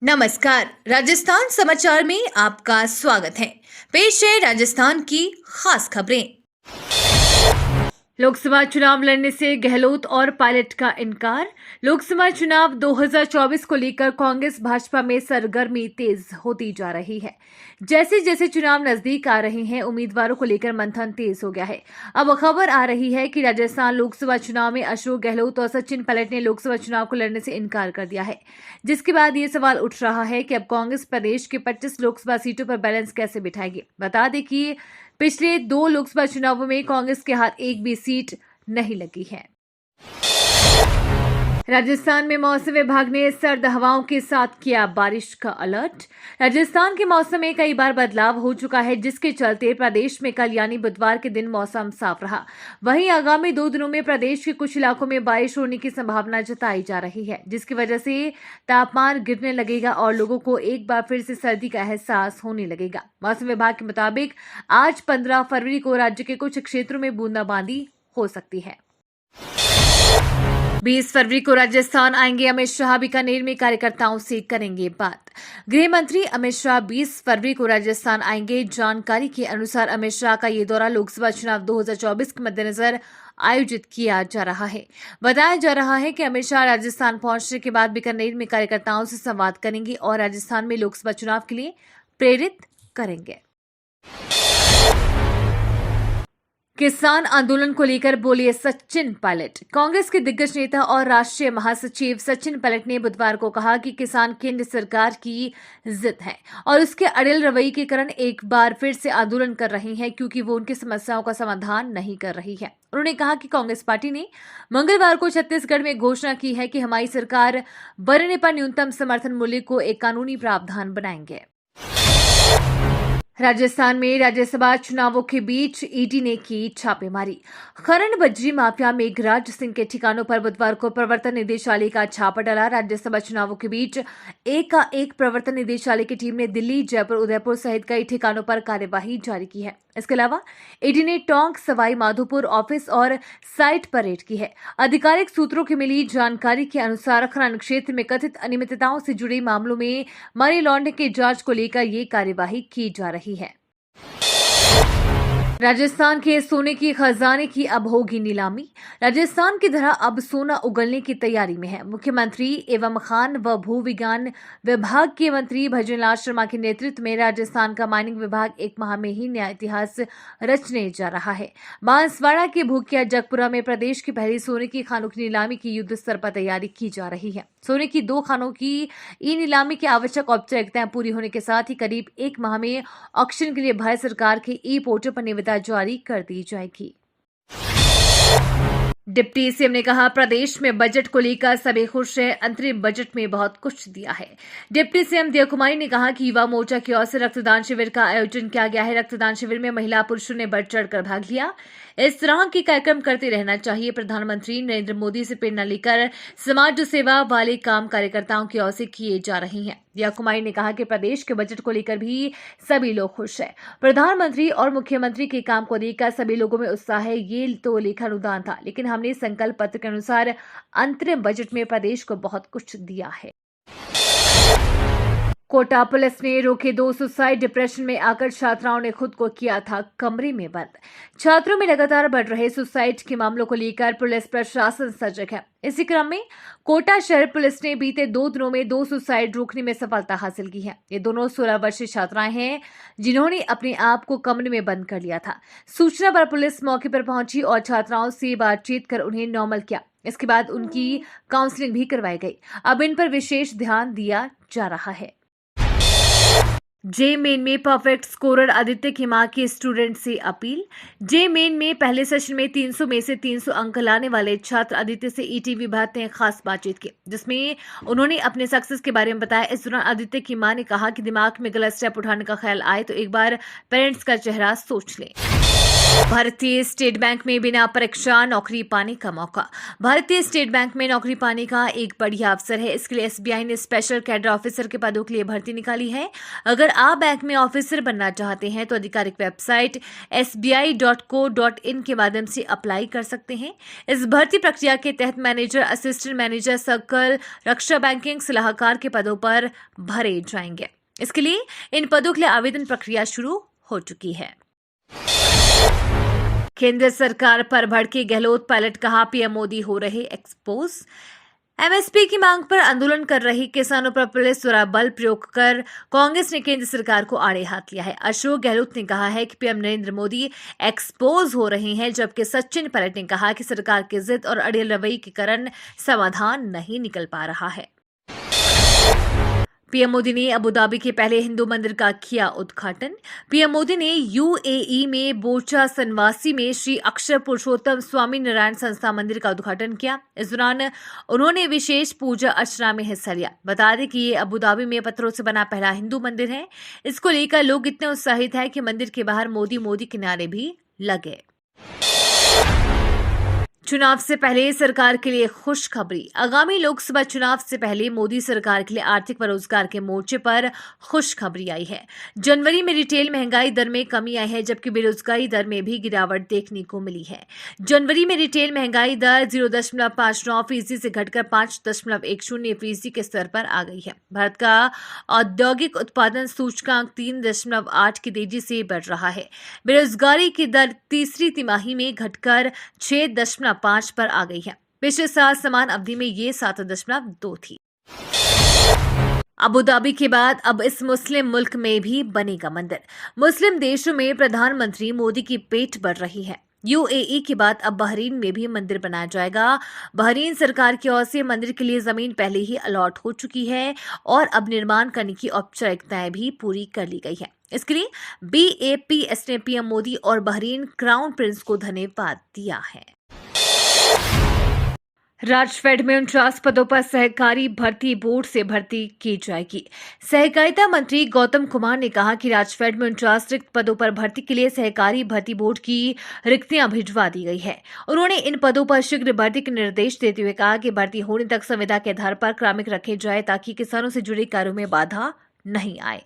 नमस्कार, राजस्थान समाचार में आपका स्वागत है। पेश है राजस्थान की खास खबरें। लोकसभा चुनाव लड़ने से गहलोत और पायलट का इनकार। लोकसभा चुनाव 2024 को लेकर कांग्रेस भाजपा में सरगर्मी तेज होती जा रही है। जैसे जैसे चुनाव नजदीक आ रहे हैं, उम्मीदवारों को लेकर मंथन तेज हो गया है। अब खबर आ रही है कि राजस्थान लोकसभा चुनाव में अशोक गहलोत और सचिन पायलट ने लोकसभा चुनाव को लड़ने से इनकार कर दिया है, जिसके बाद ये सवाल उठ रहा है कि अब कांग्रेस प्रदेश के 25 लोकसभा सीटों पर बैलेंस कैसे बिठाएगी। बता दें कि पिछले 2 लोकसभा चुनावों में कांग्रेस के हाथ एक भी सीट नहीं लगी है। राजस्थान में मौसम विभाग ने सर्द हवाओं के साथ किया बारिश का अलर्ट। राजस्थान के मौसम में कई बार बदलाव हो चुका है, जिसके चलते प्रदेश में कल यानी बुधवार के दिन मौसम साफ रहा। वहीं आगामी 2 दिनों में प्रदेश के कुछ इलाकों में बारिश होने की संभावना जताई जा रही है, जिसकी वजह से तापमान गिरने लगेगा और लोगों को एक बार फिर से सर्दी का एहसास होने लगेगा। मौसम विभाग के मुताबिक आज 15 फरवरी को राज्य के कुछ क्षेत्रों में बूंदाबांदी हो सकती है। 20 फरवरी को राजस्थान आएंगे अमित शाह, बीकानेर में कार्यकर्ताओं से करेंगे बात। गृह मंत्री अमित शाह 20 फरवरी को राजस्थान आएंगे। जानकारी के अनुसार अमित शाह का ये दौरा लोकसभा चुनाव 2024 के मद्देनजर आयोजित किया जा रहा है। बताया जा रहा है कि अमित शाह राजस्थान पहुंचने के बाद बीकानेर में कार्यकर्ताओं से संवाद करेंगे और राजस्थान में लोकसभा चुनाव के लिए प्रेरित करेंगे। किसान आंदोलन को लेकर बोले सचिन पायलट। कांग्रेस के दिग्गज नेता और राष्ट्रीय महासचिव सचिन पायलट ने बुधवार को कहा कि किसान केंद्र सरकार की जिद है और उसके अड़ियल रवैये के कारण एक बार फिर से आंदोलन कर रहे हैं, क्योंकि वो उनकी समस्याओं का समाधान नहीं कर रही है। उन्होंने कहा कि कांग्रेस पार्टी ने मंगलवार को छत्तीसगढ़ में घोषणा की है कि हमारी सरकार बनने पर न्यूनतम समर्थन मूल्य को एक कानूनी प्रावधान बनाएंगे। राजस्थान में राज्यसभा चुनावों के बीच ईडी ने की छापेमारी। खनन बजरी माफिया मेघराज सिंह के ठिकानों पर बुधवार को प्रवर्तन निदेशालय का छापा डाला। राज्यसभा चुनावों के बीच एक का एक प्रवर्तन निदेशालय की टीम ने दिल्ली, जयपुर, उदयपुर सहित कई ठिकानों पर कार्यवाही जारी की है। इसके अलावा ईडी ने टोंक, सवाई माधोपुर ऑफिस और साइट पर रेड की है। आधिकारिक सूत्रों की मिली जानकारी के अनुसार खनन क्षेत्र में कथित अनियमितताओं से जुड़े मामलों में मनी लॉन्ड्रिंग की जांच को लेकर ये कार्यवाही की जा रही है। राजस्थान के सोने की खजाने की अब होगी नीलामी। राजस्थान की धरा अब सोना उगलने की तैयारी में है। मुख्यमंत्री एवं खान व भू विज्ञान विभाग के मंत्री भजनलाल शर्मा के नेतृत्व में राजस्थान का माइनिंग विभाग एक माह में ही नया इतिहास रचने जा रहा है। बांसवाड़ा के भूकिया जगपुरा में प्रदेश की पहली सोने की खानों की नीलामी की युद्ध स्तर पर तैयारी की जा रही है। सोने की 2 खानों की ई नीलामी की आवश्यक औपचारिकताएं पूरी होने के साथ ही करीब 1 माह में ऑक्शन के लिए भारत सरकार के ई पोर्टल पर निविदा जारी कर दी जाएगी। डिप्टी सीएम ने कहा, प्रदेश में बजट को लेकर सभी खुश हैं, अंतरिम बजट में बहुत कुछ दिया है। डिप्टी सीएम दिया कुमारी ने कहा कि युवा मोर्चा की ओर से रक्तदान शिविर का आयोजन किया गया है। रक्तदान शिविर में महिला पुरुषों ने बढ़ चढ़कर भाग लिया। इस तरह के कार्यक्रम करते रहना चाहिए। प्रधानमंत्री नरेंद्र मोदी से प्रेरणा लेकर समाज सेवा वाले काम कार्यकर्ताओं की ओर से किए जा रहे हैं। दिया कुमारी ने कहा कि प्रदेश के बजट को लेकर भी सभी लोग खुश हैं। प्रधानमंत्री और मुख्यमंत्री के काम को लेकर सभी लोगों में उत्साह है। ये तो लेखानुदान था, लेकिन हमने संकल्प पत्र के अनुसार अंतरिम बजट में प्रदेश को बहुत कुछ दिया है। कोटा पुलिस ने रोके 2 सुसाइड। डिप्रेशन में आकर छात्राओं ने खुद को किया था कमरे में बंद। छात्रों में लगातार बढ़ रहे सुसाइड के मामलों को लेकर पुलिस प्रशासन सजग है। इसी क्रम में कोटा शहर पुलिस ने बीते 2 दिनों में 2 सुसाइड रोकने में सफलता हासिल की है। ये दोनों 16 वर्षीय छात्राएं हैं, जिन्होंने अपने आप को कमरे में बंद कर लिया था। सूचना पर पुलिस मौके पर पहुंची और छात्राओं से बातचीत कर उन्हें नॉर्मल किया। इसके बाद उनकी काउंसलिंग भी करवाई गई। अब इन पर विशेष ध्यान दिया जा रहा है। जे मेन में परफेक्ट स्कोरर आदित्य की मां की स्टूडेंट से अपील। जे मेन में पहले सेशन में 300 में से 300 अंक लाने वाले छात्र आदित्य से ईटीवी भारत ने खास बातचीत की, जिसमें उन्होंने अपने सक्सेस के बारे में बताया। इस दौरान आदित्य की मां ने कहा कि दिमाग में गलत स्टेप उठाने का ख्याल आए तो एक बार पेरेंट्स का चेहरा सोच लें। भारतीय स्टेट बैंक में बिना परीक्षा नौकरी पाने का मौका। भारतीय स्टेट बैंक में नौकरी पाने का एक बढ़िया अवसर है। इसके लिए एसबीआई ने स्पेशल कैडर ऑफिसर के पदों के लिए भर्ती निकाली है। अगर आप बैंक में ऑफिसर बनना चाहते हैं तो आधिकारिक वेबसाइट sbi.co.in के माध्यम से अप्लाई कर सकते हैं। इस भर्ती प्रक्रिया के तहत मैनेजर, असिस्टेंट मैनेजर, सर्कल, रक्षा बैंकिंग सलाहकार के पदों पर भरे जाएंगे। इसके लिए इन पदों के लिए आवेदन प्रक्रिया शुरू हो चुकी है। केंद्र सरकार पर भड़के गहलोत पायलट, कहा पीएम मोदी हो रहे एक्सपोज। एमएसपी की मांग पर आंदोलन कर रही किसानों पर पुलिस द्वारा बल प्रयोग कर कांग्रेस ने केंद्र सरकार को आड़े हाथ लिया है। अशोक गहलोत ने कहा है कि पीएम नरेंद्र मोदी एक्सपोज हो रहे हैं, जबकि सचिन पायलट ने कहा कि सरकार की जिद और अड़ियल रवैये के कारण समाधान नहीं निकल पा रहा है। पीएम मोदी ने अबुधाबी के पहले हिंदू मंदिर का किया उद्घाटन। पीएम मोदी ने यूएई में बोचा सनवासी में श्री अक्षर पुरुषोत्तम स्वामी नारायण संस्था मंदिर का उद्घाटन किया। इस दौरान उन्होंने विशेष पूजा अर्चना में हिस्सा लिया। बता दें कि ये अबुधाबी में पत्थरों से बना पहला हिंदू मंदिर है। इसको लेकर लोग इतने उत्साहित हैं कि मंदिर के बाहर मोदी मोदी के नारे भी लगे। चुनाव से पहले सरकार के लिए खुशखबरी। आगामी लोकसभा चुनाव से पहले मोदी सरकार के लिए आर्थिक व रोजगार के मोर्चे पर खुशखबरी आई है। जनवरी में रिटेल महंगाई दर में कमी आई है, जबकि बेरोजगारी दर में भी गिरावट देखने को मिली है। जनवरी में रिटेल महंगाई दर 0.59% से घटकर 5.10% के स्तर पर आ गई है। भारत का औद्योगिक उत्पादन सूचकांक 3.8 की तेजी से बढ़ रहा है। बेरोजगारी की दर तीसरी तिमाही में घटकर 6.5 पर आ गई है। पिछले साल समान अवधि में ये 7.2 थी। अबुधाबी के बाद अब इस मुस्लिम मुल्क में भी बनेगा मंदिर। मुस्लिम देशों में प्रधानमंत्री मोदी की पेट बढ़ रही है। यूएई के बाद अब बहरीन में भी मंदिर बनाया जाएगा। बहरीन सरकार की ओर से मंदिर के लिए जमीन पहले ही अलॉट हो चुकी है और अब निर्माण करने की औपचारिकताएं भी पूरी कर ली गई है। इसके लिए BAPS ने पीएम मोदी और बहरीन क्राउन प्रिंस को धन्यवाद दिया है। राजफेड में 49 पदों पर सहकारी भर्ती बोर्ड से भर्ती की जाएगी। सहकारिता मंत्री गौतम कुमार ने कहा कि राजफेड में 49 रिक्त पदों पर भर्ती के लिए सहकारी भर्ती बोर्ड की रिक्तियां भिजवा दी गई है। उन्होंने इन पदों पर शीघ्र भर्ती के निर्देश देते हुए कहा कि भर्ती होने तक संविदा के आधार पर क्रमिक रखे जाए ताकि किसानों से जुड़े कार्यों में बाधा नहीं आए।